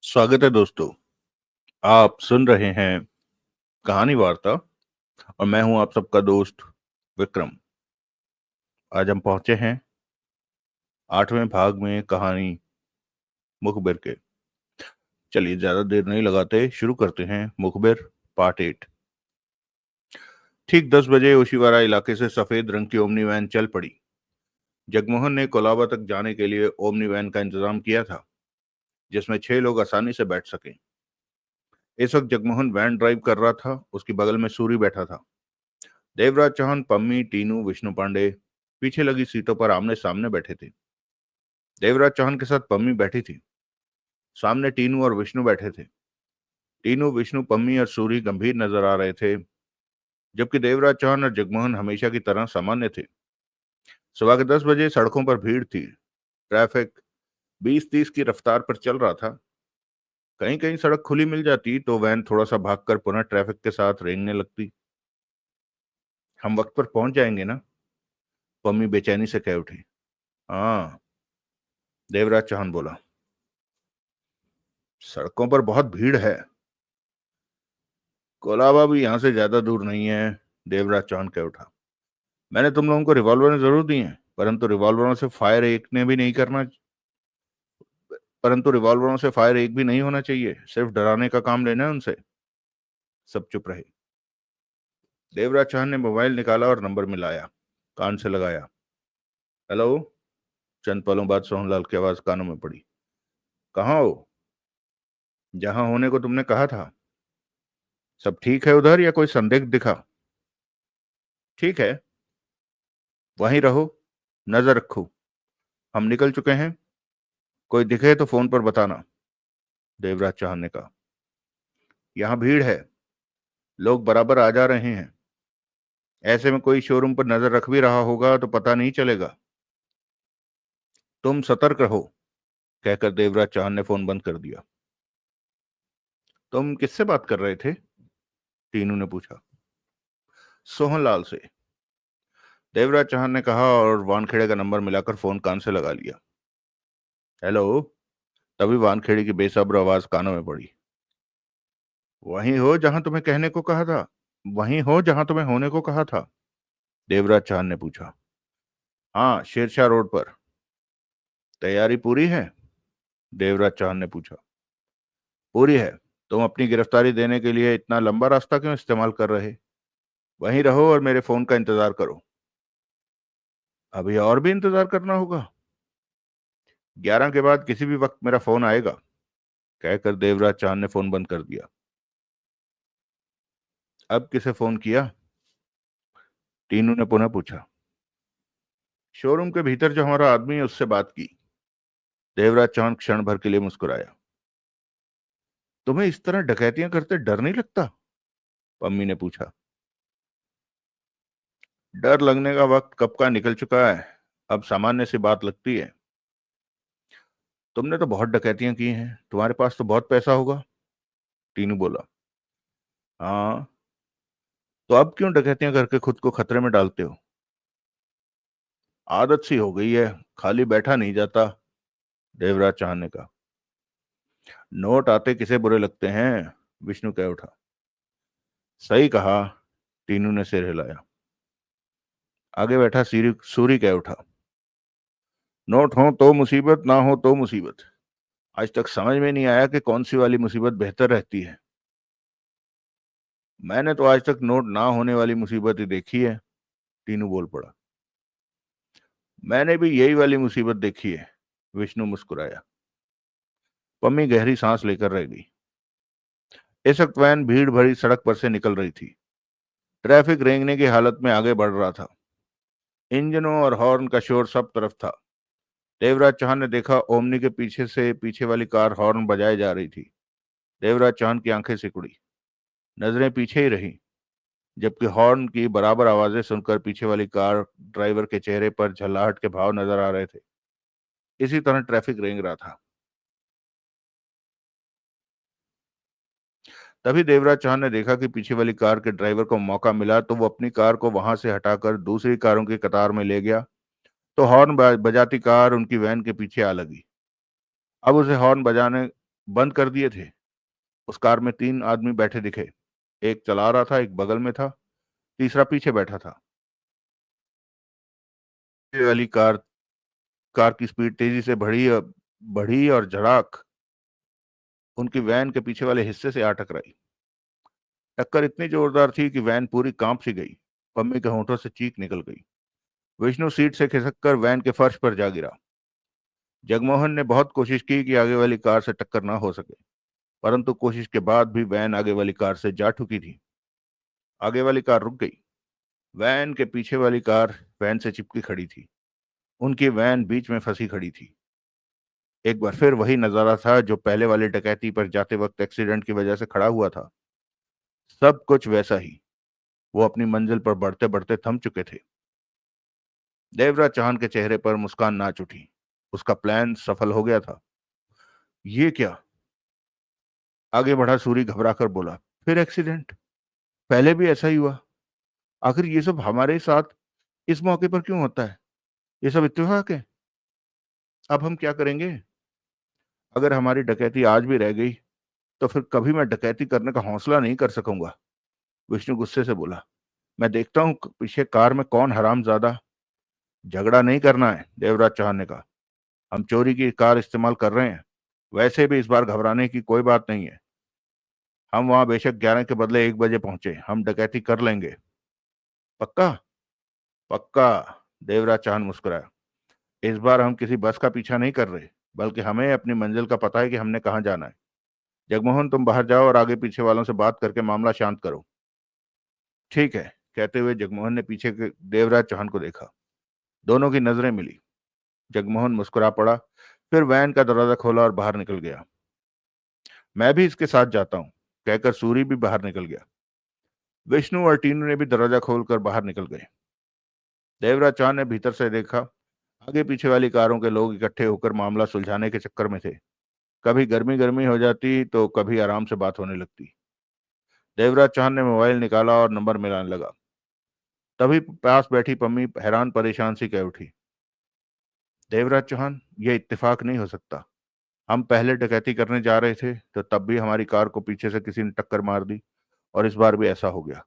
स्वागत है दोस्तों। आप सुन रहे हैं कहानी वार्ता और मैं हूं आप सबका दोस्त विक्रम। आज हम पहुंचे हैं 8वें भाग में कहानी मुखबिर के। चलिए ज्यादा देर नहीं लगाते, शुरू करते हैं मुखबिर पार्ट 8। ठीक 10 बजे ओशिवारा इलाके से सफेद रंग की ओमनी वैन चल पड़ी। जगमोहन ने कोलाबा तक जाने के लिए ओमनी वैन का इंतजाम किया था, जिसमें 6 लोग आसानी से बैठ सकें। इस वक्त जगमोहन वैन ड्राइव कर रहा था, उसकी बगल में सूरी बैठा था। देवराज चौहान, पम्मी, टीनू, विष्णु पांडे पीछे लगी सीटों पर आमने सामने बैठे थे। देवराज चौहान के साथ पम्मी बैठी थी। सामने टीनू और विष्णु बैठे थे। टीनू, विष्णु, पम्मी और सूरी गंभीर नजर आ रहे थे, जबकि देवराज चौहान और जगमोहन हमेशा की तरह सामान्य थे। सुबह के 10 बजे सड़कों पर भीड़ थी। ट्रैफिक 20-30 की रफ्तार पर चल रहा था। कहीं कहीं सड़क खुली मिल जाती तो वैन थोड़ा सा भागकर पुनः ट्रैफिक के साथ रेंगने लगती। हम वक्त पर पहुंच जाएंगे ना? पम्मी बेचैनी से कह उठी। हाँ, देवराज चौहान बोला। सड़कों पर बहुत भीड़ है। कोलाबा भी यहां से ज्यादा दूर नहीं है, देवराज चौहान कह उठा। मैंने तुम लोगों को रिवॉल्वर जरूर दी हैं, परंतु रिवॉल्वरों से फायर एक भी नहीं होना चाहिए। सिर्फ डराने का काम लेना है उनसे। सब चुप रहे। देवराज चौहान ने मोबाइल निकाला और नंबर मिलाया, कान से लगाया। हेलो। चंद पलों बाद सोहनलाल की आवाज कानों में पड़ी। कहाँ हो? जहां होने को तुमने कहा था। सब ठीक है उधर या कोई संदिग्ध दिखा? ठीक है, वहीं रहो, नजर रखो। हम निकल चुके हैं। कोई दिखे तो फोन पर बताना, देवराज चौहान ने कहा। यहाँ भीड़ है, लोग बराबर आ जा रहे हैं। ऐसे में कोई शोरूम पर नजर रख भी रहा होगा तो पता नहीं चलेगा। तुम सतर्क रहो, कहकर देवराज चौहान ने फोन बंद कर दिया। तुम किससे बात कर रहे थे? टीनू ने पूछा। सोहनलाल से, देवराज चौहान ने कहा और वानखेड़े का नंबर मिलाकर फोन कान से लगा लिया। हेलो। तभी वानखेड़े की बेसब्र आवाज कानों में पड़ी। वहीं हो जहां तुम्हें कहने को कहा था? वहीं हो जहां तुम्हें होने को कहा था? देवराज चौहान ने पूछा। हाँ, शेरशाह रोड पर। तैयारी पूरी है? देवराज चौहान ने पूछा। पूरी है। तुम अपनी गिरफ्तारी देने के लिए इतना लंबा रास्ता क्यों इस्तेमाल कर रहे? वहीं रहो और मेरे फोन का इंतजार करो। अभी और भी इंतजार करना होगा? 11 के बाद किसी भी वक्त मेरा फोन आएगा, कहकर देवराज चौहान ने फोन बंद कर दिया। अब किसे फोन किया? टीनू ने पुनः पूछा। शोरूम के भीतर जो हमारा आदमी है उससे बात की। देवराज चौहान क्षण भर के लिए मुस्कुराया। तुम्हें इस तरह डकैतियां करते डर नहीं लगता? पम्मी ने पूछा। डर लगने का वक्त कब का निकल चुका है, अब सामान्य सी बात लगती है। तुमने तो बहुत डकैतियां की हैं, तुम्हारे पास तो बहुत पैसा होगा, टीनू बोला। हाँ, तो अब क्यों डकैतियां करके खुद को खतरे में डालते हो? आदत सी हो गई है, खाली बैठा नहीं जाता, देवराज चौहान ने कहा। नोट आते किसे बुरे लगते हैं, विष्णु कह उठा। सही कहा, टीनू ने सिर हिलाया। आगे बैठा सूरी कह उठा। नोट हो तो मुसीबत, ना हो तो मुसीबत। आज तक समझ में नहीं आया कि कौन सी वाली मुसीबत बेहतर रहती है। मैंने तो आज तक नोट ना होने वाली मुसीबत ही देखी है, टीनू बोल पड़ा। मैंने भी यही वाली मुसीबत देखी है, विष्णु मुस्कुराया। पम्मी गहरी सांस लेकर रह गई। इस वक्त वैन भीड़ भरी सड़क पर से निकल रही थी। ट्रैफिक रेंगने की हालत में आगे बढ़ रहा था। इंजनों और हॉर्न का शोर सब तरफ था। देवराज चौहान ने देखा, ओमनी के पीछे से पीछे वाली कार हॉर्न बजाए जा रही थी। देवराज चौहान की आंखें सिकुड़ी, नजरें पीछे ही रही, जबकि हॉर्न की बराबर आवाजें सुनकर पीछे वाली कार ड्राइवर के चेहरे पर झल्लाहट के भाव नजर आ रहे थे। इसी तरह ट्रैफिक रेंग रहा था। तभी देवराज चौहान ने देखा कि पीछे वाली कार के ड्राइवर को मौका मिला तो वो अपनी कार को वहां से हटाकर दूसरी कारों की कतार में ले गया। तो हॉर्न बजाती कार उनकी वैन के पीछे आ लगी। अब उसे हॉर्न बजाने बंद कर दिए थे। उस कार में 3 आदमी बैठे दिखे। एक चला रहा था, एक बगल में था, तीसरा पीछे बैठा था। ये वाली कार कार की स्पीड तेजी से बढ़ी और झड़ाक उनकी वैन के पीछे वाले हिस्से से आ टकराई। टक्कर इतनी जोरदार थी कि वैन पूरी कांप सी गई। पम्मी के होंठों से चीख निकल गई। विष्णु सीट से खिसक कर वैन के फर्श पर जा गिरा। जगमोहन ने बहुत कोशिश की कि आगे वाली कार से टक्कर ना हो सके, परंतु कोशिश के बाद भी वैन आगे वाली कार से जा ठुकी थी। आगे वाली कार रुक गई। वैन के पीछे वाली कार वैन से चिपकी खड़ी थी। उनकी वैन बीच में फंसी खड़ी थी। एक बार फिर वही नजारा था जो पहले वाली डकैती पर जाते वक्त एक्सीडेंट की वजह से खड़ा हुआ था। सब कुछ वैसा ही। वो अपनी मंजिल पर बढ़ते बढ़ते थम चुके थे। देवराज चौहान के चेहरे पर मुस्कान नाच उठी। उसका प्लान सफल हो गया था। ये क्या? आगे बढ़ा सूरी घबरा कर बोला। फिर एक्सीडेंट? पहले भी ऐसा ही हुआ। आखिर ये सब हमारे साथ इस मौके पर क्यों होता है? ये सब इत्तेफाक है। अब हम क्या करेंगे? अगर हमारी डकैती आज भी रह गई तो फिर कभी मैं डकैती करने का हौसला नहीं कर सकूंगा। विष्णु गुस्से से बोला। मैं देखता हूं पीछे कार में कौन हरामजादा। झगड़ा नहीं करना है, देवराज चौहान ने कहा। हम चोरी की कार इस्तेमाल कर रहे हैं। वैसे भी इस बार घबराने की कोई बात नहीं है। हम वहां बेशक 11 के बदले 1 बजे पहुंचे, हम डकैती कर लेंगे। पक्का? पक्का। देवराज चौहान मुस्कुराया। इस बार हम किसी बस का पीछा नहीं कर रहे, बल्कि हमें अपनी मंजिल का पता है कि हमने कहाँ जाना है। जगमोहन, तुम बाहर जाओ और आगे पीछे वालों से बात करके मामला शांत करो। ठीक है, कहते हुए जगमोहन ने पीछे के देवराज चौहान को देखा। दोनों की नजरें मिली। जगमोहन मुस्कुरा पड़ा, फिर वैन का दरवाजा खोला और बाहर निकल गया। मैं भी इसके साथ जाता हूं, कहकर सूरी भी बाहर निकल गया। विष्णु और टीनू ने भी दरवाजा खोलकर बाहर निकल गए। देवराज चौहान ने भीतर से देखा। आगे पीछे वाली कारों के लोग इकट्ठे होकर मामला सुलझाने के चक्कर में थे। कभी गर्मी गर्मी हो जाती तो कभी आराम से बात होने लगती। देवराज चौहान ने मोबाइल निकाला और नंबर मिलाने लगा। तभी पास बैठी पम्मी हैरान परेशान सी कह उठी। देवराज चौहान, यह इत्तेफाक नहीं हो सकता। हम पहले डकैती करने जा रहे थे तो तब भी हमारी कार को पीछे से किसी ने टक्कर मार दी, और इस बार भी ऐसा हो गया।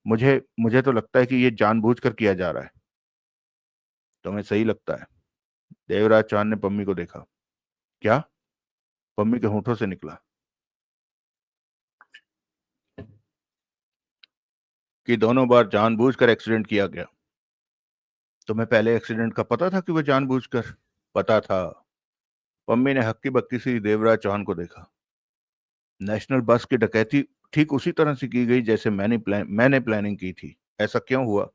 मुझे मुझे तो लगता है कि ये जानबूझकर किया जा रहा है। तुम्हें सही लगता है? देवराज चौहान ने पम्मी को देखा। क्या? पम्मी के होंठों से निकला। कि दोनों बार जानबूझकर एक्सीडेंट किया गया। तुम्हें पहले एक्सीडेंट का पता था कि वो जानबूझकर? पता था। पम्मी ने हक्की बक्की सी देवराज चौहान को देखा। नेशनल बस की डकैती ठीक उसी तरह से की गई जैसे मैंने प्लानिंग की थी। ऐसा क्यों हुआ?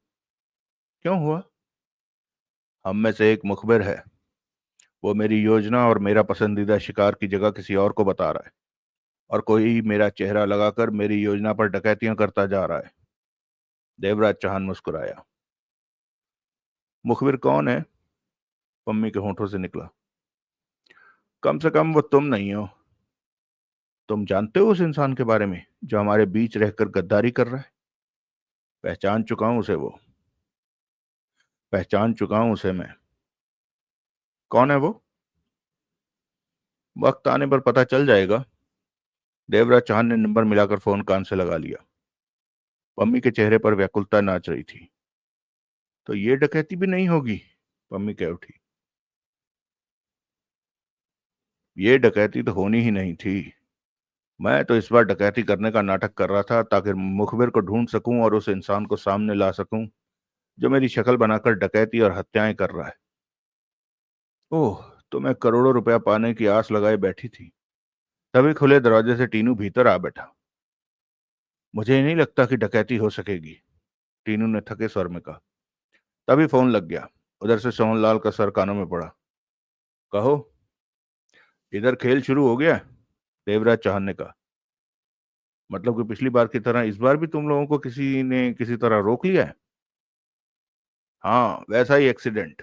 क्यों हुआ? हम में से एक मुखबिर है। वो मेरी योजना और मेरा पसंदीदा शिकार की जगह किसी और को बता रहा है, और कोई मेरा चेहरा लगाकर मेरी योजना पर डकैतियां करता जा रहा है। देवराज चौहान मुस्कुराया। मुखबिर कौन है? पम्मी के होंठों से निकला। कम से कम वो तुम नहीं हो। तुम जानते हो उस इंसान के बारे में जो हमारे बीच रहकर गद्दारी कर रहा है? पहचान चुका हूं उसे। वो पहचान चुका हूं उसे मैं। कौन है वो? वक्त आने पर पता चल जाएगा। देवराज चौहान ने नंबर मिलाकर फोन कान से लगा लिया। पम्मी के चेहरे पर व्याकुलता नाच रही थी। तो ये डकैती भी नहीं होगी? पम्मी कह उठी। ये डकैती तो होनी ही नहीं थी। मैं तो इस बार डकैती करने का नाटक कर रहा था ताकि मुखबिर को ढूंढ सकूं और उस इंसान को सामने ला सकूं जो मेरी शक्ल बनाकर डकैती और हत्याएं कर रहा है। ओह, तो मैं करोड़ों रुपया पाने की आस लगाए बैठी थी। तभी खुले दरवाजे से टीनू भीतर आ बैठा। मुझे नहीं लगता कि डकैती हो सकेगी, टीनू ने थके स्वर में कहा। तभी फोन लग गया। उधर से सोहनलाल का सर कानों में पड़ा। कहो। इधर खेल शुरू हो गया? देवराज चौहान ने कहा। मतलब कि पिछली बार की तरह इस बार भी तुम लोगों को किसी ने किसी तरह रोक लिया है? हाँ, वैसा ही एक्सीडेंट।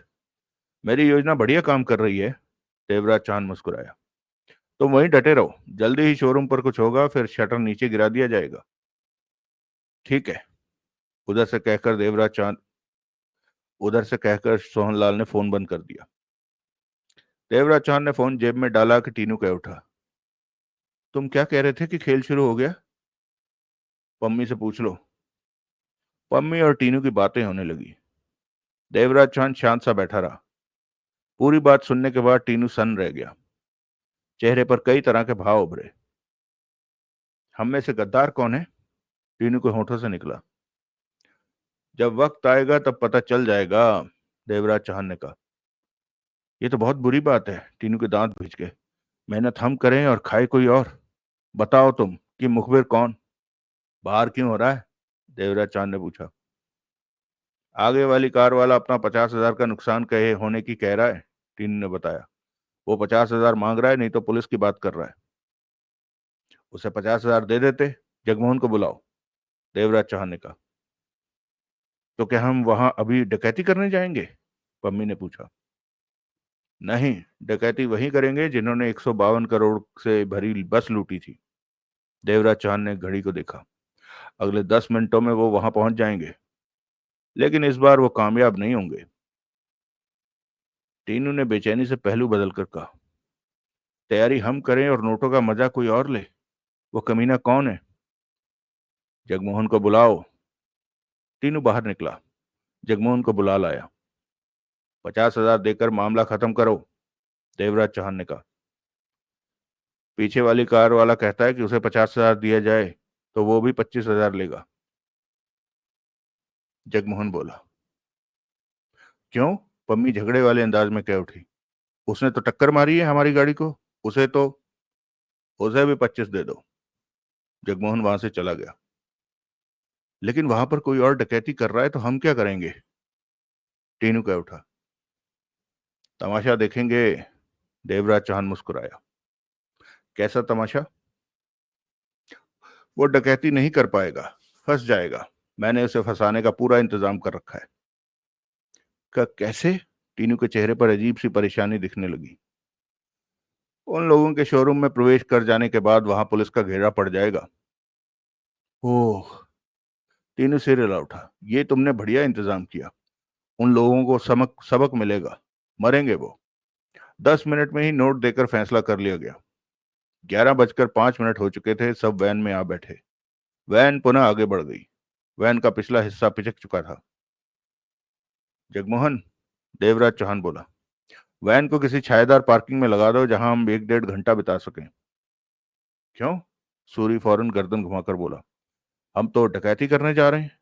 मेरी योजना बढ़िया काम कर रही है। देवराज चौहान मुस्कुराया। तुम वहीं डटे रहो, जल्दी ही शोरूम पर कुछ होगा, फिर शटर नीचे गिरा दिया जाएगा। ठीक है। उधर से कहकर देवराज चौहान उधर से कहकर सोहनलाल ने फोन बंद कर दिया। देवराज चौहान ने फोन जेब में डाला कि टीनू कह उठा। तुम क्या कह रहे थे कि खेल शुरू हो गया? पम्मी से पूछ लो। पम्मी और टीनू की बातें होने लगी। देवराज चौहान शांत सा बैठा रहा। पूरी बात सुनने के बाद टीनू सन्न रह गया। चेहरे पर कई तरह के भाव उभरे। हम में से गद्दार कौन है? टीनू के होठों से निकला। जब वक्त आएगा तब पता चल जाएगा, देवराज चौहान ने कहा। ये तो बहुत बुरी बात है, टीनू के दांत भींच गए। मेहनत हम करें और खाए कोई और। बताओ तुम कि मुखबिर कौन? बाहर क्यों हो रहा है? देवराज चौहान ने पूछा। आगे वाली कार वाला अपना 50,000 का नुकसान कहे होने की कह रहा है, टीनू ने बताया। वो 50,000 मांग रहा है, नहीं तो पुलिस की बात कर रहा है। उसे 50,000 दे देते। जगमोहन को बुलाओ, देवराज चौहान ने कहा। तो क्या हम वहां अभी डकैती करने जाएंगे? पम्मी ने पूछा। नहीं, डकैती वही करेंगे जिन्होंने 152 करोड़ से भरी बस लूटी थी। देवराज चौहान ने घड़ी को देखा। अगले 10 मिनटों में वो वहां पहुंच जाएंगे, लेकिन इस बार वो कामयाब नहीं होंगे। टीनू ने बेचैनी से पहलू बदलकर कहा। तैयारी हम करें और नोटों का मजा कोई और ले? वो कमीना कौन है? जगमोहन को बुलाओ। टीनू बाहर निकला। जगमोहन को बुला लाया। 50,000 देकर मामला खत्म करो, देवराज चौहान ने कहा। पीछे वाली कार वाला कहता है कि उसे 50,000 दिया जाए तो वो भी 25,000 लेगा, जगमोहन बोला। क्यों? पम्मी झगड़े वाले अंदाज में कह उठी। उसने तो टक्कर मारी है हमारी गाड़ी को। उसे तो उसे भी 25 दे दो। जगमोहन वहां से चला गया। लेकिन वहां पर कोई और डकैती कर रहा है तो हम क्या करेंगे? टीनू कह उठा। तमाशा देखेंगे, देवराज चौहान मुस्कुराया। कैसा तमाशा? वो डकैती नहीं कर पाएगा, फंस जाएगा। मैंने उसे फंसाने का पूरा इंतजाम कर रखा है। कैसे? टीनू के चेहरे पर अजीब सी परेशानी दिखने लगी। उन लोगों के शोरूम में प्रवेश कर जाने के बाद वहां पुलिस का घेरा पड़ जाएगा। ओह, टीनू सिर हिला उठा। ये तुमने बढ़िया इंतजाम किया। उन लोगों को सबक सबक मिलेगा। मरेंगे वो। 10 मिनट में ही नोट देकर फैसला कर लिया गया। 11:05 हो चुके थे। सब वैन में आ बैठे। वैन पुनः आगे बढ़ गई। वैन का पिछला हिस्सा पिचक चुका था। जगमोहन, देवराज चौहान बोला, वैन को किसी छायादार पार्किंग में लगा दो जहां हम 1-1.5 घंटा बिता सकें। क्यों? सूरी फौरन गर्दन घुमाकर बोला। हम तो डकैती करने जा रहे हैं।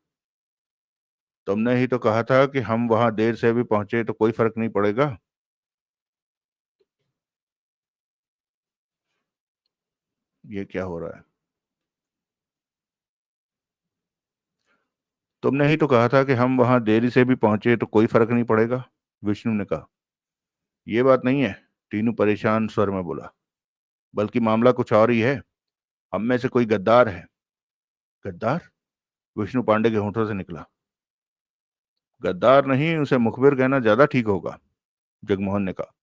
तुमने ही तो कहा था कि हम वहां देर से भी पहुंचे तो कोई फर्क नहीं पड़ेगा। ये क्या हो रहा है? तुमने ही तो कहा था कि हम वहां देरी से भी पहुंचे तो कोई फर्क नहीं पड़ेगा, विष्णु ने कहा। यह बात नहीं है, टीनू परेशान स्वर में बोला। बल्कि मामला कुछ और ही है। हम में से कोई गद्दार है। गद्दार? विष्णु पांडे के होठों से निकला। गद्दार नहीं, उसे मुखबिर कहना ज्यादा ठीक होगा, जगमोहन ने कहा।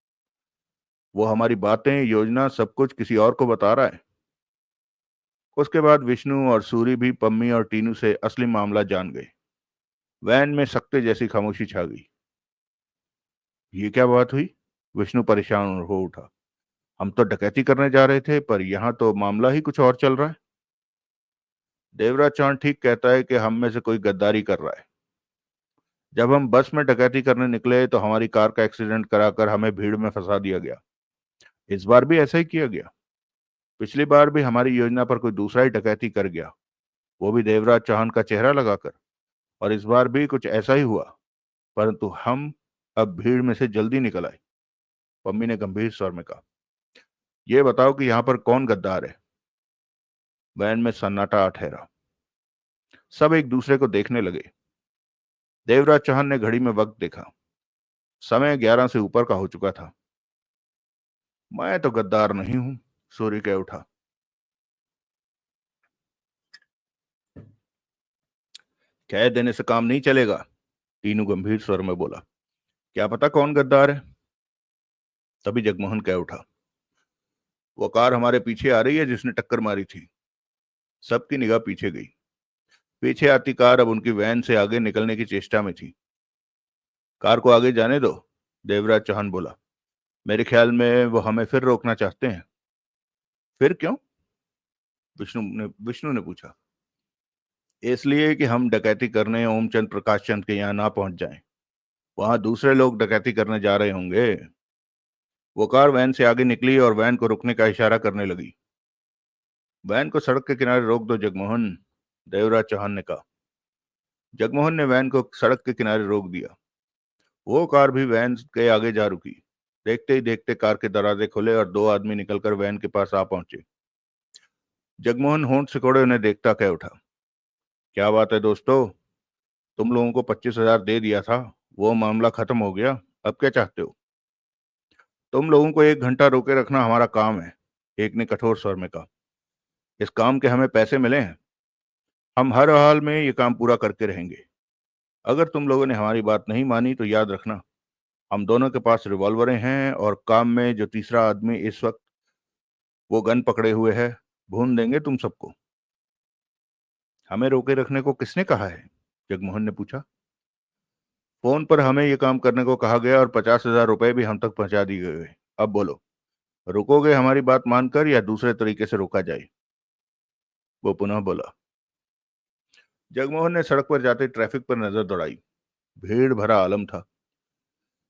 वो हमारी बातें, योजना, सब कुछ किसी और को बता रहा है। उसके बाद विष्णु और सूरी भी पम्मी और टीनू से असली मामला जान गए। वैन में सख्ते जैसी खामोशी छा गई। ये क्या बात हुई? विष्णु परेशान हो उठा। हम तो डकैती करने जा रहे थे, पर यहाँ तो मामला ही कुछ और चल रहा है। देवराज चौहान ठीक कहता है कि हम में से कोई गद्दारी कर रहा है। जब हम बस में डकैती करने निकले तो हमारी कार का एक्सीडेंट कराकर हमें भीड़ में फंसा दिया गया। इस बार भी ऐसा ही किया गया। पिछली बार भी हमारी योजना पर कोई दूसरा ही डकैती कर गया, वो भी देवराज चौहान का चेहरा लगाकर। और इस बार भी कुछ ऐसा ही हुआ, परंतु हम अब भीड़ में से जल्दी निकल आए, पम्मी ने गंभीर स्वर में कहा। यह बताओ कि यहाँ पर कौन गद्दार है? वैन में सन्नाटा ठहरा। सब एक दूसरे को देखने लगे। देवराज चौहान ने घड़ी में वक्त देखा। समय 11 से ऊपर का हो चुका था। मैं तो गद्दार नहीं हूं, सूर्य कह उठा। कह देने से काम नहीं चलेगा, टीनू गंभीर स्वर में बोला। क्या पता कौन गद्दार है? तभी जगमोहन कह उठा। वो कार हमारे पीछे आ रही है जिसने टक्कर मारी थी। सबकी निगाह पीछे गई। पीछे आती कार अब उनकी वैन से आगे निकलने की चेष्टा में थी। कार को आगे जाने दो, देवराज चौहान बोला। मेरे ख्याल में वो हमें फिर रोकना चाहते हैं। फिर क्यों? विष्णु ने पूछा। इसलिए कि हम डकैती करने ओमचंद प्रकाश चंद के यहाँ ना पहुंच जाएं। वहां दूसरे लोग डकैती करने जा रहे होंगे। वो कार वैन से आगे निकली और वैन को रुकने का इशारा करने लगी। वैन को सड़क के किनारे रोक दो जगमोहन, देवराज चौहान ने कहा। जगमोहन ने वैन को सड़क के किनारे रोक दिया। वो कार भी वैन के आगे जा रुकी। देखते ही देखते कार के दरवाजे खुले और दो आदमी निकलकर वैन के पास आ पहुंचे। जगमोहन होंठ सिकोड़े उन्हें देखता कह उठा, क्या बात है दोस्तों, तुम लोगों को 25,000 दे दिया था, वो मामला खत्म हो गया, अब क्या चाहते हो? तुम लोगों को 1 घंटा रोके रखना हमारा काम है, एक ने कठोर स्वर में कहा। इस काम के हमें पैसे मिले हैं, हम हर हाल में ये काम पूरा करके रहेंगे। अगर तुम लोगों ने हमारी बात नहीं मानी तो याद रखना, हम दोनों के पास रिवॉल्वरें हैं और काम में जो तीसरा आदमी इस वक्त वो गन पकड़े हुए है, भून देंगे तुम सबको। हमें रोके रखने को किसने कहा है? जगमोहन ने पूछा। फोन पर हमें ये काम करने को कहा गया और 50,000 रुपए भी हम तक पहुंचा दिए गए। अब बोलो, रुकोगे हमारी बात मानकर या दूसरे तरीके से रोका जाए? वो पुनः बोला। जगमोहन ने सड़क पर जाते ट्रैफिक पर नजर दौड़ाई। भीड़ भरा आलम था।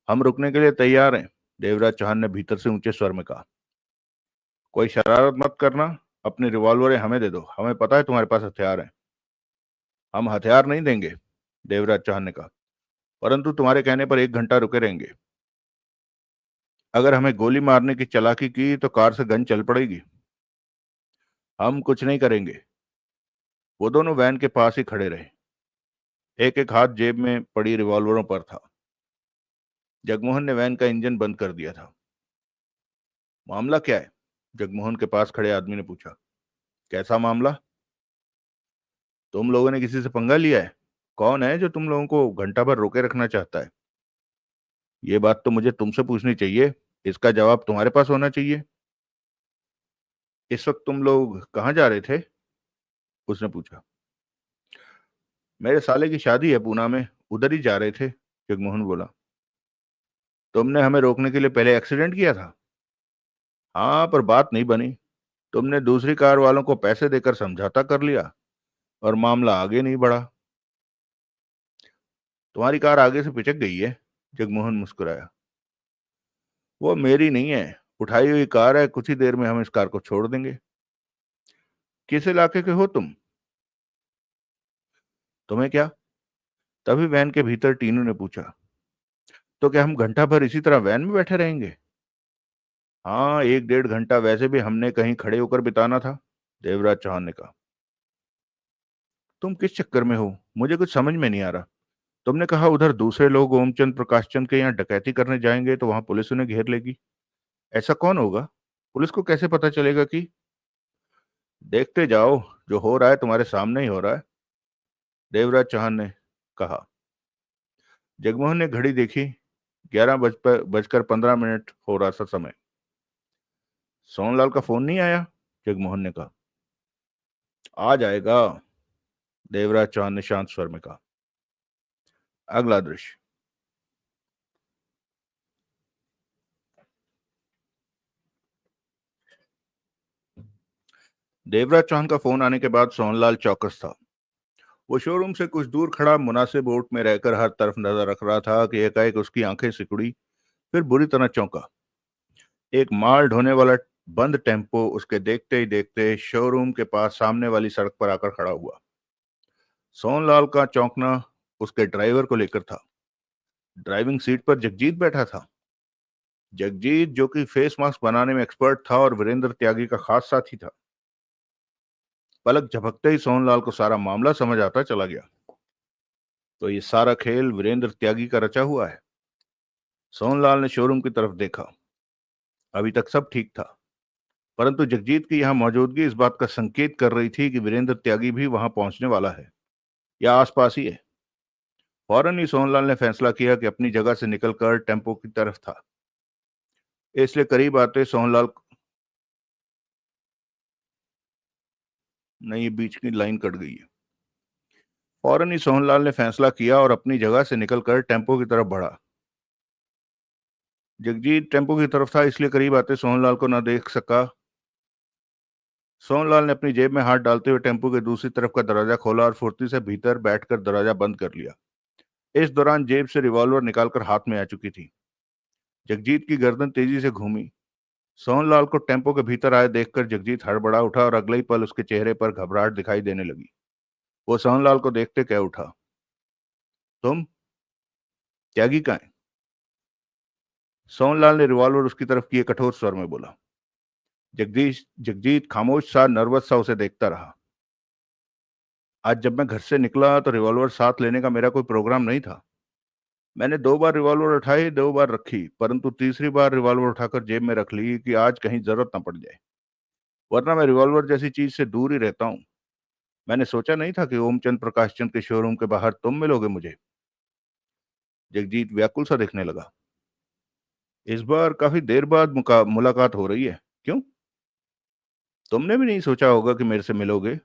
हम रुकने के लिए तैयार हैं, देवराज चौहान ने भीतर से ऊंचे स्वर में कहा। कोई शरारत मत करना, अपनी रिवॉल्वरें हमें दे दो, हमें पता है तुम्हारे पास हथियार हैं। हम हथियार नहीं देंगे, देवराज चौहान ने कहा, परंतु तुम्हारे कहने पर 1 घंटा रुके रहेंगे। अगर हमें गोली मारने की चालाकी की तो कार से गन चल पड़ेगी। हम कुछ नहीं करेंगे। वो दोनों वैन के पास ही खड़े रहे। एक एक हाथ जेब में पड़ी रिवॉल्वरों पर था। जगमोहन ने वैन का इंजन बंद कर दिया था। मामला क्या है? जगमोहन के पास खड़े आदमी ने पूछा। कैसा मामला? तुम लोगों ने किसी से पंगा लिया है? कौन है जो तुम लोगों को घंटा भर रोके रखना चाहता है? ये बात तो मुझे तुमसे पूछनी चाहिए, इसका जवाब तुम्हारे पास होना चाहिए। इस वक्त तुम लोग कहाँ जा रहे थे? उसने पूछा। मेरे साले की शादी है पूना में, उधर ही जा रहे थे, जगमोहन बोला। तुमने हमें रोकने के लिए पहले एक्सीडेंट किया था? हाँ, पर बात नहीं बनी। तुमने दूसरी कार वालों को पैसे देकर समझौता कर लिया और मामला आगे नहीं बढ़ा। तुम्हारी कार आगे से पिचक गई है, जगमोहन मुस्कुराया। वो मेरी नहीं है, उठाई हुई कार है, कुछ ही देर में हम इस कार को छोड़ देंगे। किस इलाके के हो तुम? तुम्हें क्या? तभी वैन के भीतर टीनू ने पूछा। तो क्या हम घंटा भर इसी तरह वैन में बैठे रहेंगे? हाँ, 1 डेढ़ घंटा वैसे भी हमने कहीं खड़े होकर बिताना था, देवराज चौहान ने कहा। तुम किस चक्कर में हो, मुझे कुछ समझ में नहीं आ रहा। तुमने कहा उधर दूसरे लोग ओमचंद प्रकाश चंद के यहाँ डकैती करने जाएंगे तो वहां पुलिस उन्हें घेर लेगी। ऐसा कौन होगा? पुलिस को कैसे पता चलेगा कि? देखते जाओ, जो हो रहा है तुम्हारे सामने ही हो रहा है, देवराज चौहान ने कहा। जगमोहन ने घड़ी देखी। 11 बजकर 15 मिनट हो रहा था समय। सोनलाल का फोन नहीं आया? जगमोहन ने कहा। आ जाएगा, देवराज चौहान ने शांत स्वर में कहा। अगला दृश्य। देवराज चौहान का फोन आने के बाद सोनलाल चौकस था। वो शोरूम से कुछ दूर खड़ा मुनासिब ओट में रहकर हर तरफ नजर रख रहा था कि एकाएक उसकी आंखें सिकुड़ी, फिर बुरी तरह चौंका। एक माल ढोने वाला बंद टेम्पो उसके देखते ही देखते शोरूम के पास सामने वाली सड़क पर आकर खड़ा हुआ। सोनलाल का चौंकना उसके ड्राइवर को लेकर था। ड्राइविंग सीट पर जगजीत बैठा था। जगजीत, जो कि फेस मास्क बनाने में एक्सपर्ट था और वीरेंद्र त्यागी का खास साथी था। पलक झपकते ही सोनलाल को सारा मामला समझ आता चला गया। तो ये सारा खेल वीरेंद्र त्यागी का रचा हुआ है। सोनलाल ने शोरूम की तरफ देखा। अभी तक सब ठीक था, परंतु जगजीत की यहां मौजूदगी इस बात का संकेत कर रही थी कि वीरेंद्र त्यागी भी वहां पहुंचने वाला है या आसपास ही है। फौरन ही सोनलाल ने फैसला किया कि अपनी जगह से निकलकर टेम्पो की तरफ था। इसलिए करीब आते सोनलाल नहीं, ये बीच की लाइन कट गई है। फौरन ही सोहनलाल ने फैसला किया और अपनी जगह से निकलकर टेम्पो की तरफ बढ़ा। जगजीत टेम्पो की तरफ था, इसलिए करीब आते सोहनलाल को न देख सका। सोहनलाल ने अपनी जेब में हाथ डालते हुए टेम्पो के दूसरी तरफ का दरवाजा खोला और फुर्ती से भीतर बैठकर दरवाजा बंद कर लिया। इस दौरान जेब से रिवॉल्वर निकालकर हाथ में आ चुकी थी। जगजीत की गर्दन तेजी से घूमी। सोहनलाल को टेम्पो के भीतर आए देखकर जगजीत हड़बड़ा उठा और अगले ही पल उसके चेहरे पर घबराहट दिखाई देने लगी। वो सोहनलाल को देखते कह उठा, तुम? त्यागी कहाँ है? सोहनलाल ने रिवॉल्वर उसकी तरफ किए कठोर स्वर में बोला। जगजीत खामोश सा, नर्वस सा उसे देखता रहा। आज जब मैं घर से निकला तो रिवॉल्वर साथ लेने का मेरा कोई प्रोग्राम नहीं था। मैंने 2 बार रिवॉल्वर उठाई, 2 बार रखी, परंतु तीसरी बार रिवॉल्वर उठाकर जेब में रख ली कि आज कहीं जरूरत ना पड़ जाए। वरना मैं रिवॉल्वर जैसी चीज से दूर ही रहता हूँ। मैंने सोचा नहीं था कि ओमचंद प्रकाश चंद के शोरूम के बाहर तुम मिलोगे मुझे। जगजीत व्याकुल सा दिखने लगा। इस बार काफी देर बाद मुलाकात हो रही है, क्यों? तुमने भी नहीं सोचा होगा कि मेरे से मिलोगे।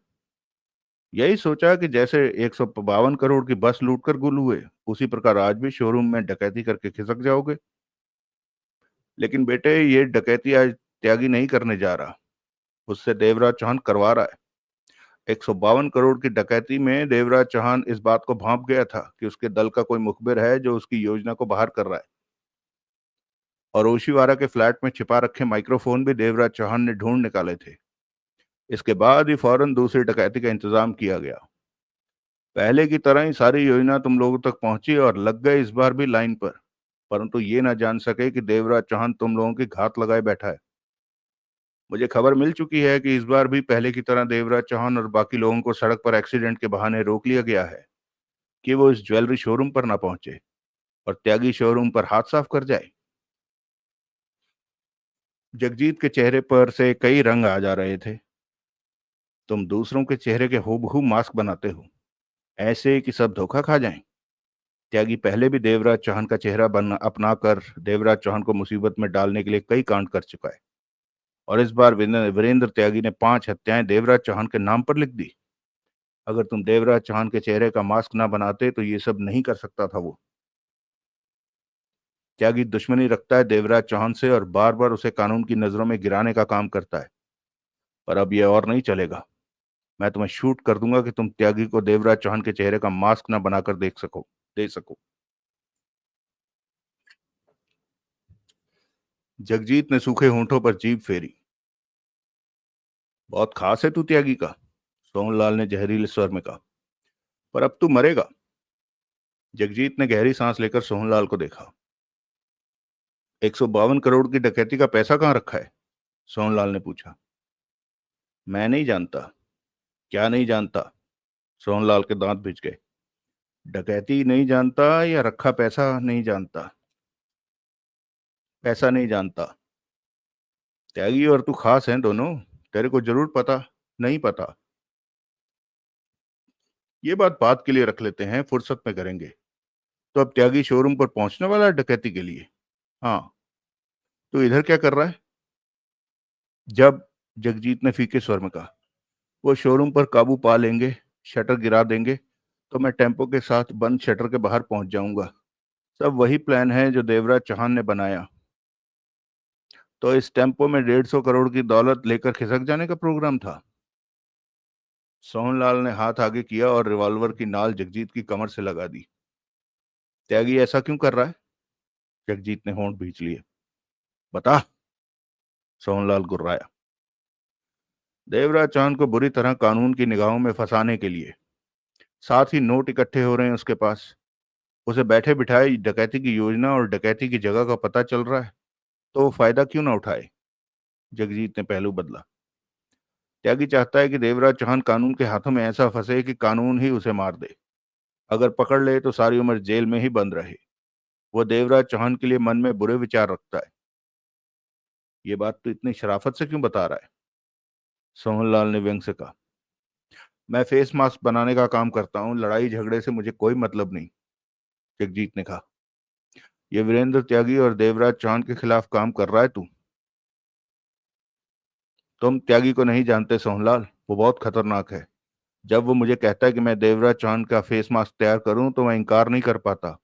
यही सोचा कि जैसे 152 करोड़ की बस लूटकर गुल हुए, उसी प्रकार आज भी शोरूम में डकैती करके खिसक जाओगे। लेकिन बेटे, ये डकैती आज त्यागी नहीं करने जा रहा, उससे देवराज चौहान करवा रहा है। 152 करोड़ की डकैती में देवराज चौहान इस बात को भांप गया था कि उसके दल का कोई मुखबिर है जो उसकी योजना को बाहर कर रहा है। और ओशीवारा के फ्लैट में छिपा रखे माइक्रोफोन भी देवराज चौहान ने ढूंढ निकाले थे। इसके बाद ही फौरन दूसरी डकैती का इंतजाम किया गया। पहले की तरह ही सारी योजना तुम लोगों तक पहुंची और लग गए इस बार भी लाइन पर। परंतु ये ना जान सके कि देवराज चौहान तुम लोगों की घात लगाए बैठा है। मुझे खबर मिल चुकी है कि इस बार भी पहले की तरह देवराज चौहान और बाकी लोगों को सड़क पर एक्सीडेंट के बहाने रोक लिया गया है कि वो इस ज्वेलरी शोरूम पर ना पहुंचे और त्यागी शोरूम पर हाथ साफ कर जाए। जगजीत के चेहरे पर से कई रंग आ जा रहे थे। तुम दूसरों के चेहरे के हूबहू मास्क बनाते हो, ऐसे कि सब धोखा खा जाएं। त्यागी पहले भी देवराज चौहान का चेहरा बन अपना कर देवराज चौहान को मुसीबत में डालने के लिए कई कांड कर चुका है। और इस बार वीरेंद्र त्यागी ने 5 हत्याएं देवराज चौहान के नाम पर लिख दी। अगर तुम देवराज चौहान के चेहरे का मास्क ना बनाते तो ये सब नहीं कर सकता था वो। त्यागी दुश्मनी रखता है देवराज चौहान से और बार बार उसे कानून की नजरों में गिराने का काम करता है। पर अब यह और नहीं चलेगा। मैं तुम्हें शूट कर दूंगा कि तुम त्यागी को देवराज चौहान के चेहरे का मास्क ना बनाकर दे सको। जगजीत ने सूखे होंठों पर जीभ फेरी। बहुत खास है तू त्यागी का, सोहनलाल ने जहरीले स्वर में कहा। पर अब तू मरेगा। जगजीत ने गहरी सांस लेकर सोहनलाल को देखा। 152 करोड़ की डकैती का पैसा कहाँ रखा है? सोहनलाल ने पूछा। मैं नहीं जानता। क्या नहीं जानता? सोहनलाल के दांत भिज गए। डकैती नहीं जानता या रखा पैसा नहीं जानता? पैसा नहीं जानता। त्यागी और तू खास हैं दोनों। तेरे को जरूर पता नहीं पता। ये बात के लिए रख लेते हैं, फुर्सत में करेंगे। तो अब त्यागी शोरूम पर पहुंचने वाला है डकैती के लिए? हाँ। तो इधर क्या कर रहा है? जब जगजीत ने फीके स्वर में कहा, वो शोरूम पर काबू पा लेंगे, शटर गिरा देंगे, तो मैं टेम्पो के साथ बंद शटर के बाहर पहुंच जाऊंगा। सब वही प्लान है जो देवराज चौहान ने बनाया। तो इस टेम्पो में 150 करोड़ की दौलत लेकर खिसक जाने का प्रोग्राम था। सोहनलाल ने हाथ आगे किया और रिवॉल्वर की नाल जगजीत की कमर से लगा दी। त्यागी ऐसा क्यों कर रहा है? जगजीत ने होंठ भींच लिए। बता। सोहनलाल गुर्राया। देवराज चौहान को बुरी तरह कानून की निगाहों में फंसाने के लिए। साथ ही नोट इकट्ठे हो रहे हैं उसके पास। उसे बैठे बिठाए डकैती की योजना और डकैती की जगह का पता चल रहा है, तो वो फायदा क्यों ना उठाए? जगजीत ने पहलू बदला। त्यागी चाहता है कि देवराज चौहान कानून के हाथों में ऐसा फंसे कि कानून ही उसे मार दे। अगर पकड़ ले तो सारी उम्र जेल में ही बंद रहे। वो देवराज चौहान के लिए मन में बुरे विचार रखता है। ये बात तो इतनी शराफत से क्यों बता रहा है? सोहनलाल ने व्यंग से कहा। मैं फेस मास्क बनाने का काम करता हूँ, लड़ाई झगड़े से मुझे कोई मतलब नहीं। जगजीत ने कहा। ये वीरेंद्र त्यागी और देवराज चौहान के खिलाफ काम कर रहा है तू। तुम त्यागी को नहीं जानते सोहनलाल, वो बहुत खतरनाक है। जब वो मुझे कहता है कि मैं देवराज चौहान का फेस मास्क तैयार करूं तो मैं इनकार नहीं कर पाता।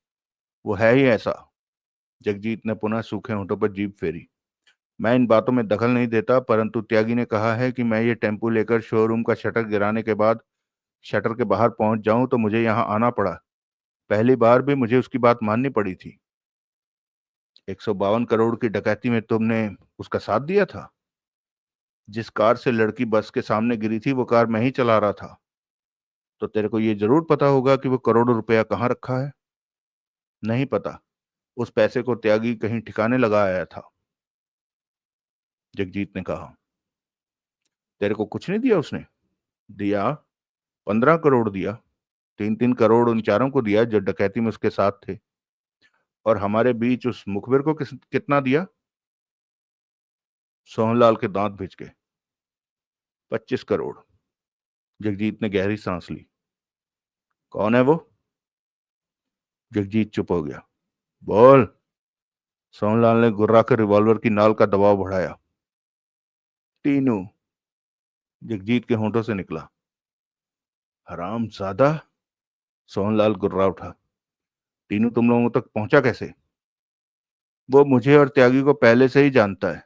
वो है ही ऐसा। जगजीत ने पुनः सूखे होंठों पर जीभ फेरी। मैं इन बातों में दखल नहीं देता, परंतु त्यागी ने कहा है कि मैं ये टेम्पू लेकर शोरूम का शटर गिराने के बाद शटर के बाहर पहुंच जाऊं तो मुझे यहां आना पड़ा। पहली बार भी मुझे उसकी बात माननी पड़ी थी। 152 करोड़ की डकैती में तुमने उसका साथ दिया था। जिस कार से लड़की बस के सामने गिरी थी वो कार मैं ही चला रहा था। तो तेरे को ये जरूर पता होगा कि वो करोड़ों रुपया कहाँ रखा है। नहीं पता। उस पैसे को त्यागी कहीं ठिकाने लगा आया था, जगजीत ने कहा। तेरे को कुछ नहीं दिया उसने? दिया। 15 करोड़ दिया। 3-3 करोड़ उन चारों को दिया जो डकैती में उसके साथ थे। और हमारे बीच उस मुखबिर को कितना दिया? सोहनलाल के दांत भिज गए। 25 करोड़। जगजीत ने गहरी सांस ली। कौन है वो? जगजीत चुप हो गया। बोल। सोहनलाल ने गुर्रा कर रिवॉल्वर की नाल का दबाव बढ़ाया। टीनू। जगजीत के होंठों से निकला। हराम ज्यादा। सोहनलाल गुर्रा उठा। टीनू तुम लोगों तक पहुंचा कैसे? वो मुझे और त्यागी को पहले से ही जानता है।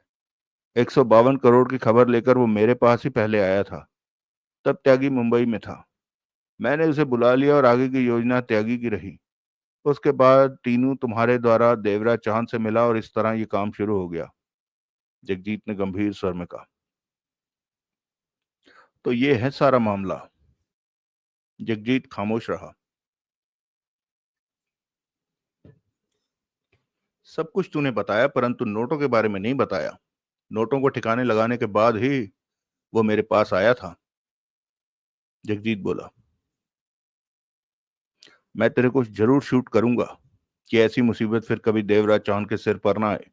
152 करोड़ की खबर लेकर वो मेरे पास ही पहले आया था। तब त्यागी मुंबई में था। मैंने उसे बुला लिया और आगे की योजना त्यागी की रही। उसके बाद टीनू तुम्हारे द्वारा देवराज चांद से मिला और इस तरह ये काम शुरू हो गया। जगजीत ने गंभीर स्वर में कहा। तो ये है सारा मामला। जगजीत खामोश रहा। सब कुछ तूने बताया, परंतु नोटों के बारे में नहीं बताया। नोटों को ठिकाने लगाने के बाद ही वो मेरे पास आया था। जगजीत बोला। मैं तेरे को जरूर शूट करूंगा कि ऐसी मुसीबत फिर कभी देवराज चांद के सिर पर ना आए।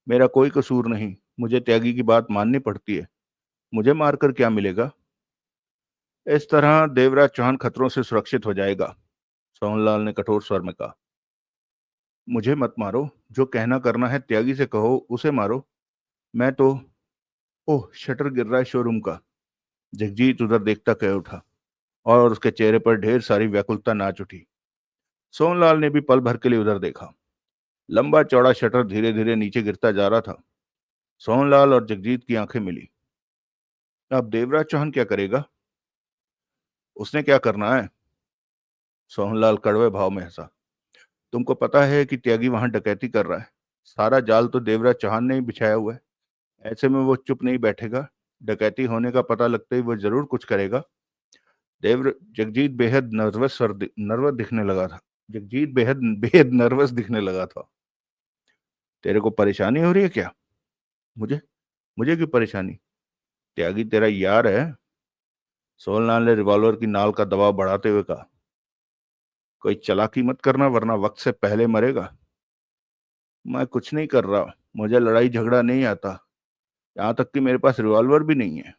मेरा कोई कसूर नहीं। मुझे त्यागी की बात माननी पड़ती है। मुझे मारकर क्या मिलेगा? इस तरह देवराज चौहान खतरों से सुरक्षित हो जाएगा। सोहनलाल ने कठोर स्वर में कहा। मुझे मत मारो। जो कहना करना है त्यागी से कहो, उसे मारो। मैं तो। ओह, शटर गिर रहा है शोरूम का। जगजीत उधर देखता कह उठा और उसके चेहरे पर ढेर सारी व्याकुलता नाच उठी। सोहनलाल ने भी पल भर के लिए उधर देखा। लंबा चौड़ा शटर धीरे धीरे नीचे गिरता जा रहा था। सोहनलाल और जगजीत की आंखें मिली। अब देवराज चौहान क्या करेगा? उसने क्या करना है? सोहनलाल कड़वे भाव में हंसा। तुमको पता है कि त्यागी वहां डकैती कर रहा है। सारा जाल तो देवराज चौहान ने ही बिछाया हुआ है। ऐसे में वो चुप नहीं बैठेगा। डकैती होने का पता लगते ही वो जरूर कुछ करेगा। देव जगजीत बेहद नर्वस दिखने लगा था। जगजीत बेहद बेहद नर्वस दिखने लगा था। तेरे को परेशानी हो रही है क्या? मुझे मुझे क्यों परेशानी? त्यागी तेरा यार है। सोहनलाल ने रिवॉल्वर की नाल का दबाव बढ़ाते हुए कहा। कोई चालाकी मत करना वरना वक्त से पहले मरेगा। मैं कुछ नहीं कर रहा। मुझे लड़ाई झगड़ा नहीं आता। यहाँ तक कि मेरे पास रिवॉल्वर भी नहीं है।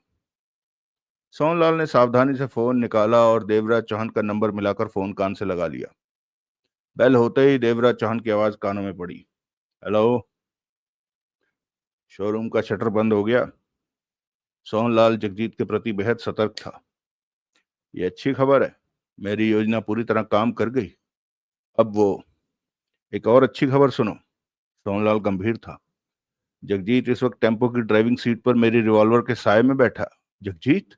सोहनलाल ने सावधानी से फोन निकाला और देवराज चौहान का नंबर मिलाकर फोन कान से लगा लिया। बेल होते ही देवराज चौहान की आवाज कानों में पड़ी। हेलो। शोरूम का शटर बंद हो गया। सोहनलाल जगजीत के प्रति बेहद सतर्क था। ये अच्छी खबर है। मेरी योजना पूरी तरह काम कर गई। अब वो। एक और अच्छी खबर सुनो। सोहनलाल गंभीर था। जगजीत इस वक्त टेम्पो की ड्राइविंग सीट पर मेरी रिवॉल्वर के साय में बैठा। जगजीत।